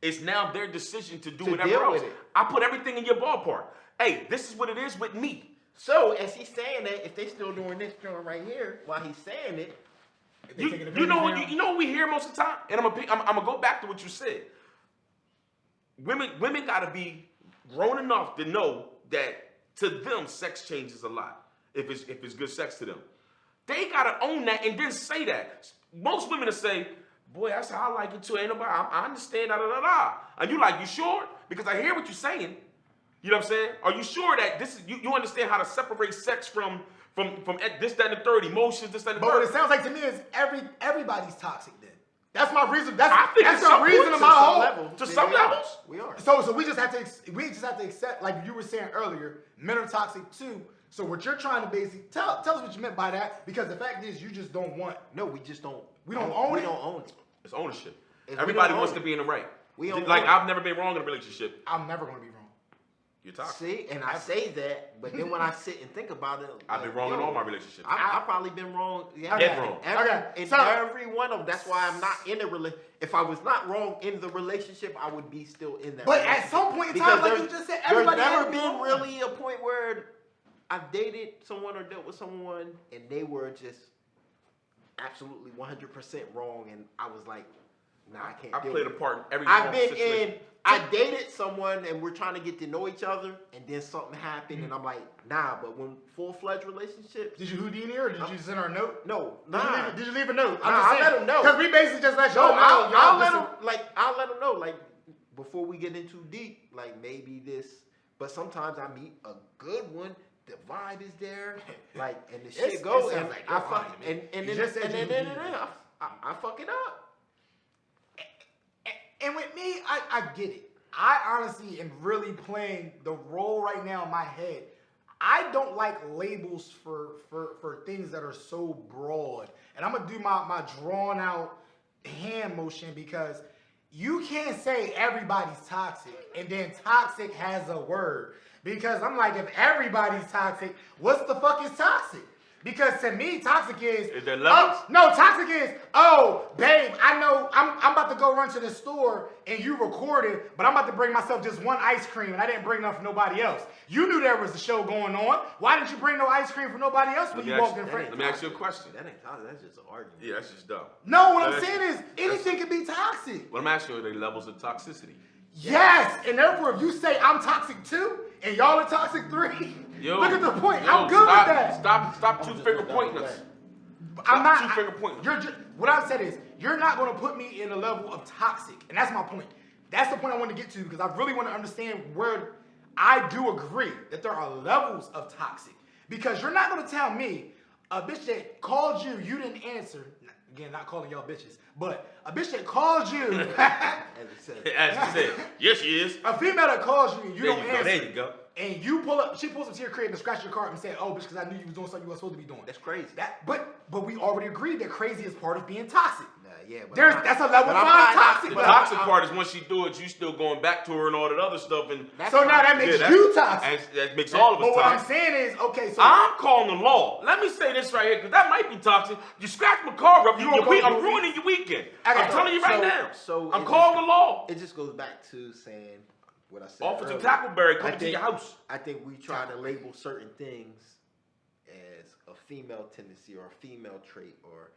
It's now their decision to do To whatever deal else. with it. I put everything in your ballpark. Hey, this is what it is with me. So as he's saying that, if they still doing this joint right here while he's saying it, They You, taking the you know baby what down. you know what we hear most of the time, and I'm gonna go back to what you said. Women gotta be grown enough to know that to them sex changes a lot. If it's good sex to them, they gotta own that and then say that. Most women will say, "Boy, that's how I like it too." Ain't nobody. I understand. Da da da da. And you like, you sure? Because I hear what you're saying. You know what I'm saying? Are you sure that this is you understand how to separate sex from this, that, and the third emotions, this, that, and the But what third? it sounds like to me is everybody's toxic then. That's my reason. I think That's at some the reason point, of to my some whole. level. To some levels. We are. So we just have to accept, like you were saying earlier, men are toxic too. So what you're trying to basically tell us what you meant by that, because the fact is you just don't want. No, we just don't. We don't own We it? don't own it. It's ownership. We Everybody don't wants own to it. be in the right. We don't Like own it. I've never been wrong in a relationship. I'm never gonna be wrong. You're toxic. See, and I say that, but then when I sit and think about it, I've been wrong in all my relationships. I've probably been wrong. Yeah, Dead wrong. Okay, In so- every one of them. That's why I'm not in a relationship. If I was not wrong in the relationship, I would be still in that. But at relationship. some point in Because time, like you there's- just said, everybody There's never has been wrong. really a point where I've dated someone or dealt with someone and they were just absolutely 100% wrong, and I was like, nah, I can't. I deal played a with it. part in every I've wrong been situation. in. I dated someone and we're trying to get to know each other, and then something happened, and I'm like, nah. But when full-fledged relationships, Did you Houdini her or did you send her a note? no, Did you nah. did you leave a note? Nah, I let him know. Because we basically just let No, y'all know. I'll let just- him I'll let him know like before we get in too deep, like maybe this. But sometimes I meet a good one. The vibe is there, like, and the It's- shit goes, it sounds and like I your fuck, vibe, man. and You then just said and you then would be I fuck it up. And with me, I get it. I honestly am really playing the role right now in my head. I don't like labels for things that are so broad. And I'm gonna do my drawn out hand motion because you can't say everybody's toxic and then toxic has a word. Because I'm like, if everybody's toxic, what's the fuck is toxic? Because to me, toxic is there levels? no, toxic is, oh, babe, I know I'm about to go run to the store and you recorded, but I'm about to bring myself just one ice cream and I didn't bring enough for nobody else. You knew there was a show going on. Why didn't you bring no ice cream for nobody else when Let you me walked ask- in Let front? me ask you a question. That ain't toxic. That's just an argument. Yeah, that's just dumb. No, what I'm That's- saying is anything can be toxic. What I'm asking you are the levels of toxicity. Yes, and therefore if you say I'm toxic too and y'all are toxic three, Yo, look at the point. yo, I'm good stop, with that. Stop two-finger pointing us. I'm not. two-finger pointing. You're just, what I've said is you're not going to put me in a level of toxic, and that's my point. That's the point I want to get to because I really want to understand where I do agree that there are levels of toxic. Because you're not going to tell me a bitch that called you, you didn't answer. Again, not calling y'all bitches, but a bitch that called you, As it says. As you said, yes, she is. a female that calls you and you There don't you go. answer. There you go. And you pull up, she pulls up to your crib and scratch your car and say, "Oh, bitch, because I knew you was doing something you weren't supposed to be doing." That's crazy. But we already agreed that crazy is part of being toxic. Nah, yeah, but That's a level but I'm 5 not- toxic. The but toxic I'm- part is once she do it, you still going back to her and all that other stuff, and That's So now that toxic. makes Yeah, you toxic. and that makes all of But us what I'm toxic. saying is, okay, so I'm calling the law. Let me say this right here, because that might be toxic. You scratch my car up, You I'm gonna go to the ruining your weekend. Okay, I'm telling you right so- now. so I'm it calling just- the law. It just goes back to saying what I said. Officer earlier. Tackleberry I coming to think- your house. I think we try to label certain things as a female tendency or a female trait or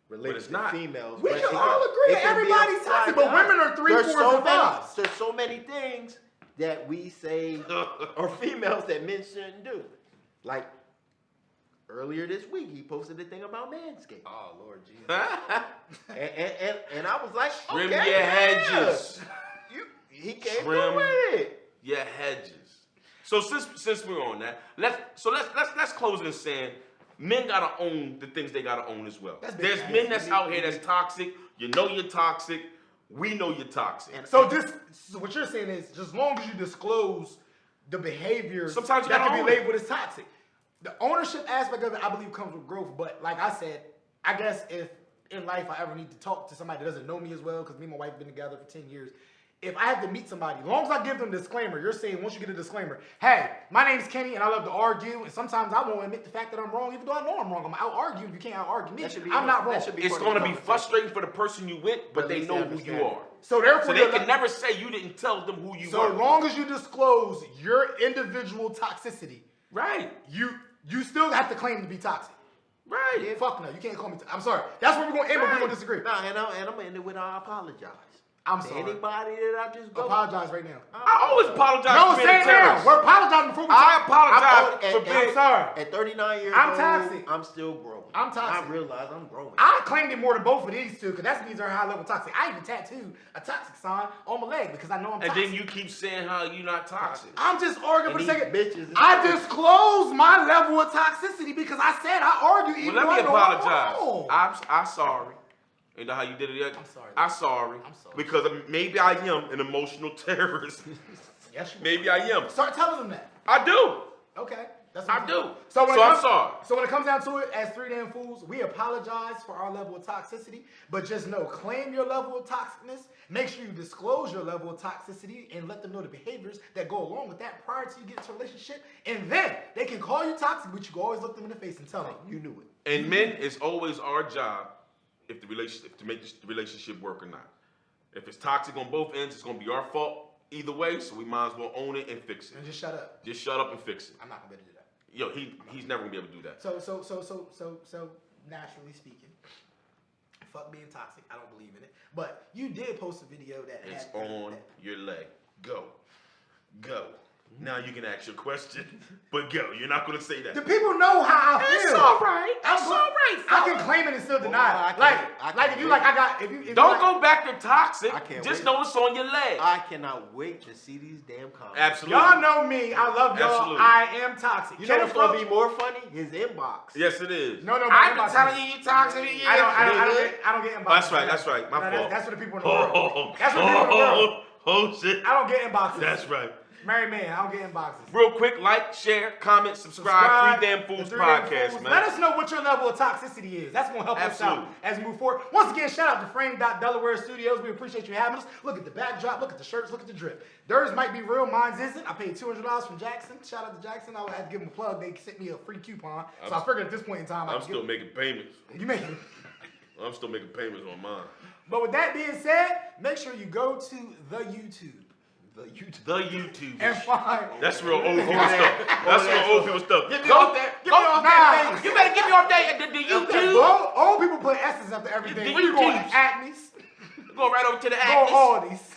related it's to not. females. We but can it all agree it can be everybody's applied toxic, but to women us. are 3 There's 4s so and many. 5s. There's so many things that we say or females that men shouldn't do. Like earlier this week, he posted a thing about Manscaped. Oh Lord Jesus. And I was like, Trim okay, your yeah. hedges. He came Trim. through with it. Your hedges. So since we're on that, let's close it in saying men gotta own the things they gotta own as well. That's big There's facts. men that's out here that's toxic. You know you're toxic. We know you're toxic. So what you're saying is, just as long as you disclose the behaviors Sometimes you that gotta can own be it. labeled as toxic. The ownership aspect of it, I believe, comes with growth. But like I said, I guess if in life I ever need to talk to somebody that doesn't know me as well, because me and my wife have been together for 10 years, if I have to meet somebody, as long as I give them a disclaimer, you're saying once you get a disclaimer, hey, my name's Kenny and I love to argue, and sometimes I won't admit the fact that I'm wrong, even though I know I'm wrong. I'm out arguing. You can't out argue me. That should be- I'm not wrong. that should be- It's part of gonna the be conversation. frustrating for the person you with, but At they least know they who understand you it. are. So therefore, So they you're can like- never say you didn't tell them who you So were. long as you disclose your individual toxicity, Right. you still have to claim to be toxic. Right. Yeah. Fuck no, you can't call me. I'm sorry. That's where we're gonna end, but we're gonna disagree. Nah, and I'm gonna end it with I apologize. I'm To sorry. Anybody that I just go. Apologize right now. I always apologize No, for being say a it now. terrorist. We're apologizing before we I talk. apologize I'm- for and- being. I'm sorry. At 39 years I'm old, toxic. I'm still growing. I'm toxic. I realize I'm growing. I claimed it more than both of these two, because these are high level toxic. I even tattooed a toxic sign on my leg because I know I'm And toxic. then you keep saying how you're not toxic. I'm just arguing And for the these second. bitches is I toxic. disclosed my level of toxicity because I said I argue even Well, let me though I know I'm apologize. wrong. I'm sorry. Ain't that how you did it yet? I'm sorry. I'm sorry. I'm sorry. Because maybe I am an emotional terrorist. Yes, you Maybe I am. start telling them that. I do. Okay. That's I what do. So, when So it I'm comes, sorry. So when it comes down to it, as Three Damn Fools, we apologize for our level of toxicity, but just know, claim your level of toxicness. Make sure you disclose your level of toxicity and let them know the behaviors that go along with that prior to you get into a relationship. And then they can call you toxic, but you can always look them in the face and tell them You knew it. And men, it's always our job if the relationship to make the relationship work or not. If it's toxic on both ends, it's gonna be our fault either way. So we might as well own it and fix it. and just shut up. Just shut up and fix it. I'm not gonna be able to do that. Yo, he's never gonna be able to do that. So naturally speaking, fuck being toxic. I don't believe in it. But you did post a video that It's had on your leg. Go. Now you can ask your question, but go. You're not gonna say that. The people know how I feel. It's all right. I'm It's go- all right. I can claim it and still deny I it. can't Like if you wait. like, I got if you Don't like, go back to toxic. I can't Just wait. know it's on your leg. I cannot wait to see these damn comments. Absolutely. Y'all know me. I love y'all. Absolutely. I am toxic. You know what's Kenneth gonna be Roach- more funny? His inbox. Yes, it is. No, my I've been inbox telling is- you toxic. I don't get inboxes. That's right. That's right. My fault. That's for the people in the world. That's for the people in the world. Oh shit. I don't get inboxes. That's right. Married man, I don't get inboxes. Real quick, like, share, comment, subscribe. Three Damn Fools to Three Damn podcast, Fools. man. Let us know what your level of toxicity is. That's gonna help us out Absolutely. as we move forward. Once again, shout out to Frame.Delaware Studios. We appreciate you having us. Look at the backdrop, look at the shirts, look at the drip. Theirs might be real, mine's isn't. I paid $200 from Jackson. Shout out to Jackson. I would have to give them a plug. They sent me a free coupon. So I figured at this point in time, I I'm could still give making payments. you make it. I'm still making payments on mine. But with that being said, make sure you go to the YouTube The YouTube. and find. That's real old people stuff. That's real old people stuff. Get me Go- off that. Get me off that Nah. face. You better get me off that. The YouTube. Old people put S's after everything. The Where you going? YouTubes. Acme's. Go right over to the Go actors. Aldi's.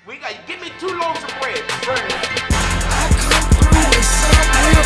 We got. Give me 2 loaves of bread. Bread. I come through with some real